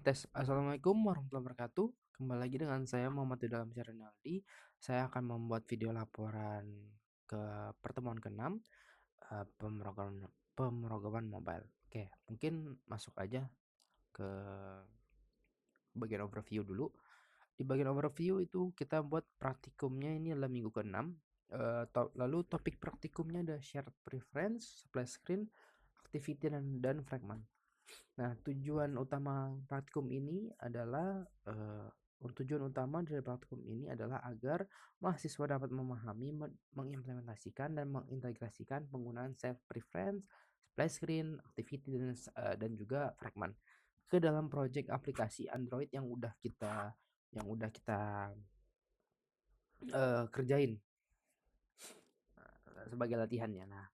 Assalamualaikum warahmatullahi wabarakatuh. Kembali lagi dengan saya Muhammad di dalam Rinaldi. Saya akan membuat video laporan ke pertemuan ke-6 pemrograman mobile. Oke, mungkin masuk aja ke bagian overview dulu. Di bagian overview itu kita buat praktikumnya ini adalah minggu ke-6. Lalu topik praktikumnya ada shared preference, splash screen, activity dan fragment. Nah, tujuan utama dari praktikum ini adalah agar mahasiswa dapat memahami, mengimplementasikan dan mengintegrasikan penggunaan self preference, splash screen, activity dan juga fragment ke dalam proyek aplikasi Android yang udah kita kerjain sebagai latihannya. Nah,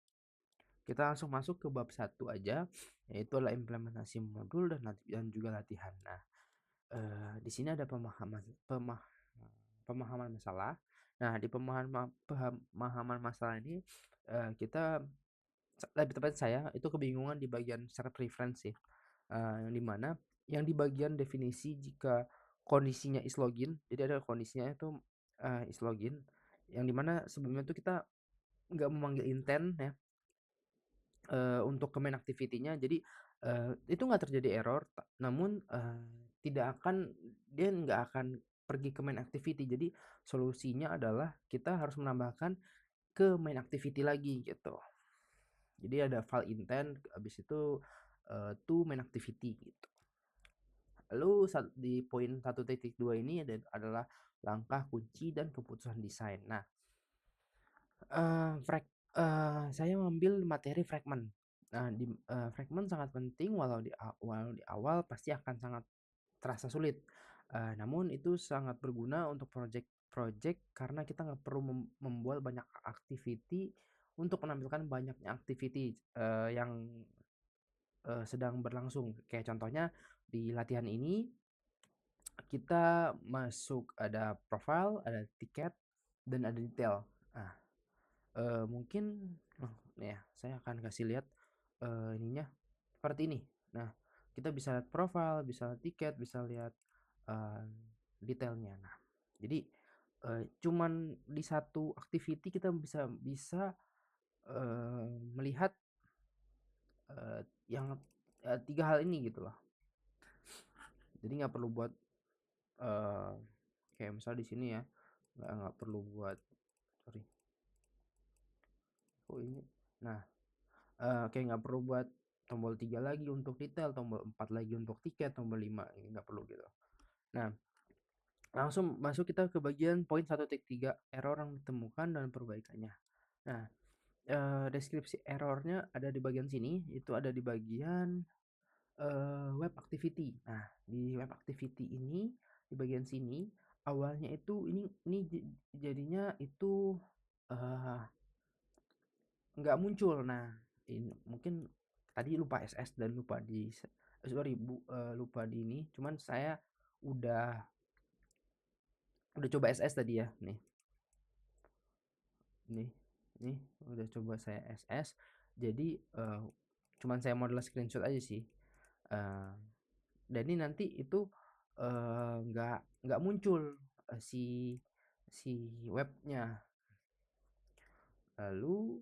kita langsung masuk ke bab 1 aja, yaitu adalah implementasi modul dan juga latihan. Nah, di sini ada pemahaman masalah. Nah, di pemahaman masalah ini kita lebih tepat saya itu kebingungan di bagian secara preference sih. Yang di bagian definisi jika kondisinya is login. Jadi ada kondisinya itu is login yang dimana sebelumnya itu kita nggak memanggil intent ya untuk ke main activity-nya. Jadi itu nggak terjadi error, namun dia nggak akan pergi ke main activity. Jadi solusinya adalah kita harus menambahkan ke main activity lagi gitu. Jadi ada file intent, habis itu to main activity gitu. Lalu di poin 1.2 ini adalah langkah kunci dan keputusan desain. Nah, saya mengambil materi fragment. Nah, fragment sangat penting walau di awal pasti akan sangat terasa sulit. Namun itu sangat berguna untuk project karena kita nggak perlu membuat banyak activity untuk menampilkan banyaknya activity yang sedang berlangsung. Kayak contohnya di latihan ini kita masuk ada profile, ada tiket, dan ada detail. Nah, mungkin nih ya, saya akan kasih lihat ininya seperti ini. Nah, kita bisa lihat profile, bisa lihat tiket, bisa lihat uh, detailnya. Nah, jadi cuman di satu activity kita bisa melihat yang tiga hal ini gitu loh. Jadi nggak perlu buat kayak misal di sini ya, nggak perlu buat sorry. Oh ini. Nah, kayak nggak perlu buat tombol 3 lagi untuk detail, tombol 4 lagi untuk tiket, tombol 5 nggak perlu gitu. Nah, langsung masuk kita ke bagian poin 1.3 error yang ditemukan dan perbaikannya. Nah, deskripsi errornya ada di bagian sini, itu ada di bagian web activity. Nah, di web activity ini di bagian sini awalnya itu ini jadinya itu nggak muncul. Nah, ini mungkin tadi lupa SS dan lupa lupa di ini. Cuman saya udah coba SS tadi ya. Nih udah coba saya SS. Jadi cuman saya model screenshot aja sih. Dan ini nanti itu nggak muncul si webnya. Lalu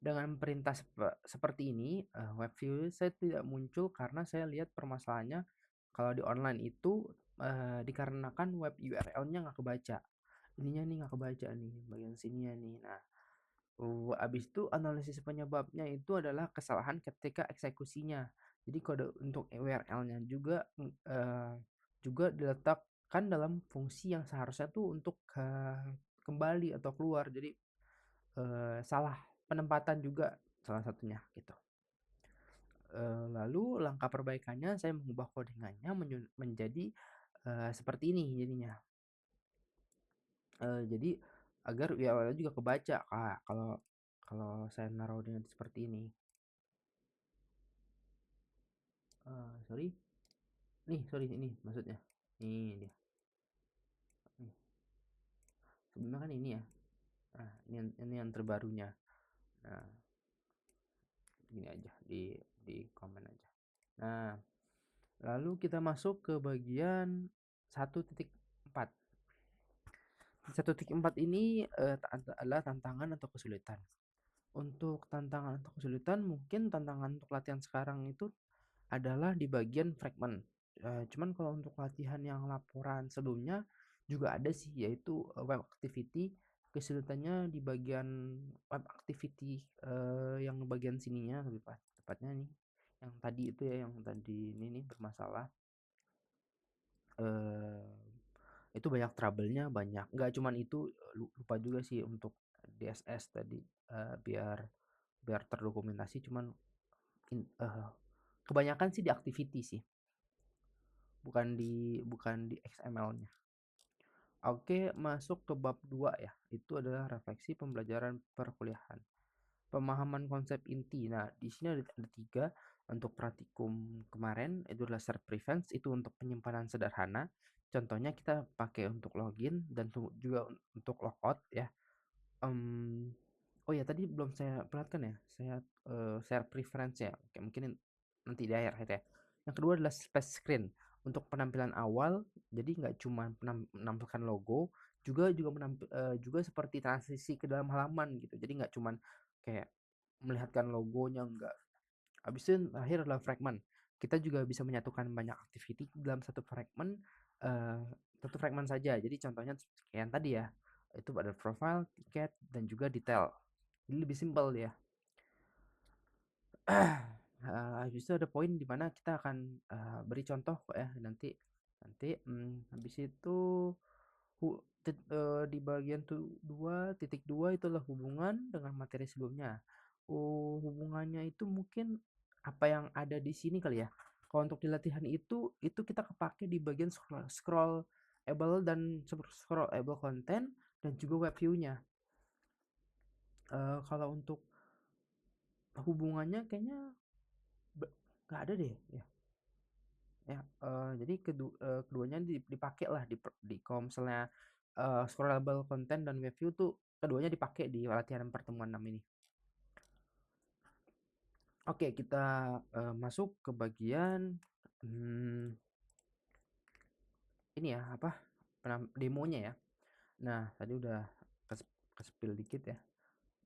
dengan perintah seperti ini, web view saya tidak muncul karena saya lihat permasalahannya kalau di online itu dikarenakan web URL-nya nggak kebaca. Ininya nih nggak kebaca nih, bagian sininya nih. Nah, habis itu analisis penyebabnya itu adalah kesalahan ketika eksekusinya. Jadi kode untuk URL-nya juga diletakkan dalam fungsi yang seharusnya tuh untuk kembali atau keluar. Jadi salah penempatan juga salah satunya gitu. Lalu langkah perbaikannya saya mengubah codingannya menjadi seperti ini jadinya. Jadi agar URL juga kebaca kalau saya naruh dengan seperti ini. Sorry ini maksudnya ini dia. Sebelumnya kan ini ya. Nah, ini yang terbarunya. Nah, gini aja di komen aja. Nah, lalu kita masuk ke bagian 1.4. 1.4 ini adalah tantangan atau kesulitan. Untuk tantangan atau kesulitan, mungkin tantangan untuk latihan sekarang itu adalah di bagian fragment. Cuman kalau untuk latihan yang laporan sebelumnya juga ada sih, yaitu web activity. Kesulitannya di bagian web activity, yang bagian sininya lebih tepatnya nih, yang tadi itu ya, yang tadi ini nih bermasalah. Itu banyak trouble-nya, banyak. Nggak cuman itu, lupa juga sih untuk DSS tadi, biar biar terdokumentasi, cuman kebanyakan sih di activity sih, bukan di XML-nya. Oke, masuk ke bab 2 ya. Itu adalah refleksi pembelajaran perkuliahan. Pemahaman konsep inti. Nah, di sini ada tiga. Untuk praktikum kemarin itu adalah self prevents, itu untuk penyimpanan sederhana. Contohnya kita pakai untuk login dan juga untuk logout ya. Oh ya, tadi belum saya perlihatkan ya, saya share preference ya. Oke, mungkin nanti di akhir ya. Yang kedua adalah splash screen untuk penampilan awal. Jadi nggak cuma menampilkan logo, juga seperti transisi ke dalam halaman gitu. Jadi nggak cuma kayak melihatkan logonya, enggak. Habis itu terakhir adalah fragment. Kita juga bisa menyatukan banyak activity dalam eh, satu fragment saja. Jadi contohnya kayak yang tadi ya, itu ada profile, tiket, dan juga detail. Jadi lebih simpel dia. Habis itu ada poin di mana kita akan beri contoh kok ya nanti. Habis itu di bagian 2.2 itulah hubungan dengan materi sebelumnya. Hubungannya itu mungkin apa yang ada di sini kali ya. Kalau untuk di latihan itu kita kepake di bagian scrollable dan scrollable content dan juga web view-nya. Kalau untuk hubungannya kayaknya nggak ada deh ya. Ya, jadi keduanya dipakai lah di kalau misalnya scrollable content dan web view tuh keduanya dipakai di latihan pertemuan 6 ini. Oke, kita masuk ke bagian ini ya, apa, demonya ya. Nah, tadi udah ke-spill dikit ya.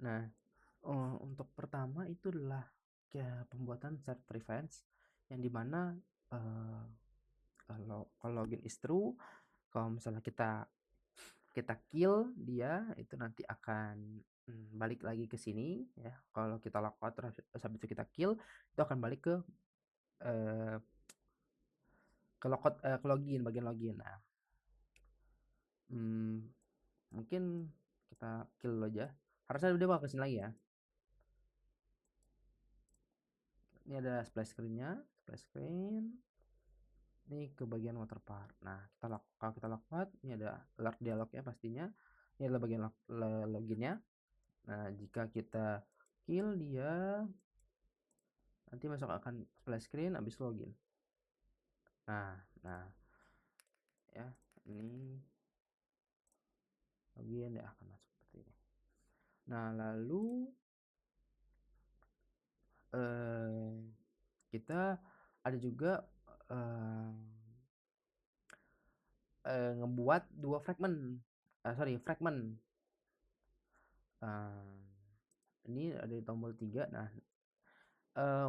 Nah, untuk pertama itu adalah pembuatan set prevents yang dimana kalau login is true, kalau misalnya kita kill dia itu nanti akan balik lagi ke sini ya. Kalau kita logout terus habis itu kita kill, itu akan balik eh, ke login, bagian login. Nah, hmm, mungkin kita kill dulu aja. Harusnya dia bakal kesini lagi ya. Ini ada splash screen. Ini ke bagian waterpark. Nah, kalau kita logout, ini ada alert dialognya pastinya. Ini adalah bagian loginnya. Nah, jika kita kill dia, nanti masuk akan splash screen habis login. Nah, ya, ini login ya akan masuk seperti ini. Nah, lalu kita ada juga ngebuat dua fragment. Uh, ini ada di tombol 3. Nah,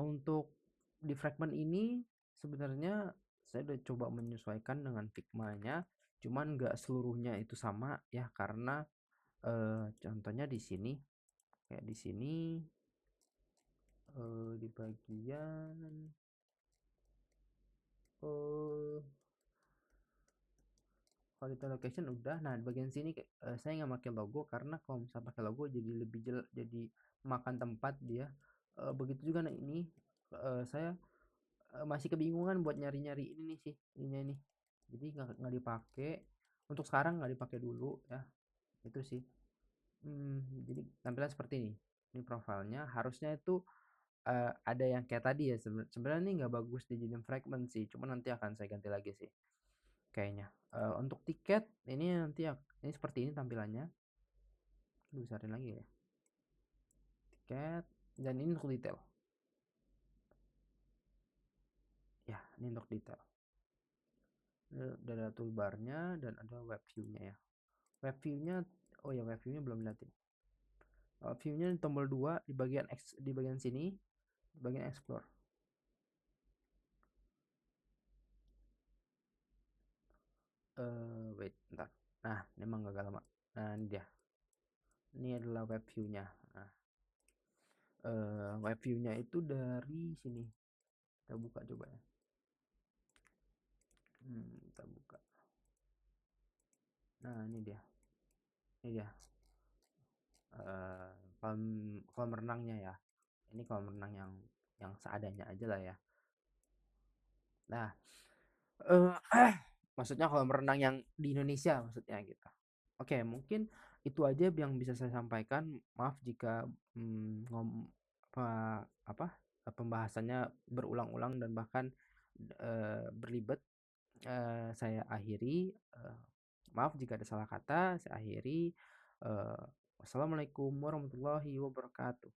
untuk di fragment ini sebenarnya saya udah coba menyesuaikan dengan Figma-nya, cuman nggak seluruhnya itu sama ya, karena contohnya di sini, kayak di sini di bagian quality location udah. Nah, di bagian sini saya nggak pakai logo karena kalau misalnya pakai logo jadi lebih jadi makan tempat dia. Begitu juga nah ini saya masih kebingungan buat nyari-nyari ini nih sih, ini jadi nggak dipakai untuk sekarang, nggak dipakai dulu ya, itu sih. Jadi tampilan seperti ini profilnya. Harusnya itu ada yang kayak tadi ya, sebenarnya ini nggak bagus dijadiin fragment sih, cuma nanti akan saya ganti lagi sih kayaknya. Untuk tiket ini nanti ini seperti ini tampilannya. Besarin lagi ya, tiket, dan ini untuk detail. Ini untuk detail. Ada toolbar-nya dan ada web view-nya ya. Web view-nya, oh ya, web view-nya belum liatin. View-nya tombol 2 di bagian di bagian sini, di bagian explore. Wait, bentar. Nah, ini emang gak lama. Nah, ini dia. Ini adalah web view-nya. Nah, web view-nya itu dari sini. Kita buka coba ya. Kita buka. Nah, ini dia. Ini dia. Kolam renangnya ya. Ini kolam renang yang seadanya aja lah ya. Nah, maksudnya kolam renang yang di Indonesia maksudnya gitu. Oke, mungkin itu aja yang bisa saya sampaikan. Maaf jika apa pembahasannya berulang-ulang dan bahkan berlibat. Saya akhiri. Maaf jika ada salah kata. Saya akhiri. Wassalamualaikum warahmatullahi wabarakatuh.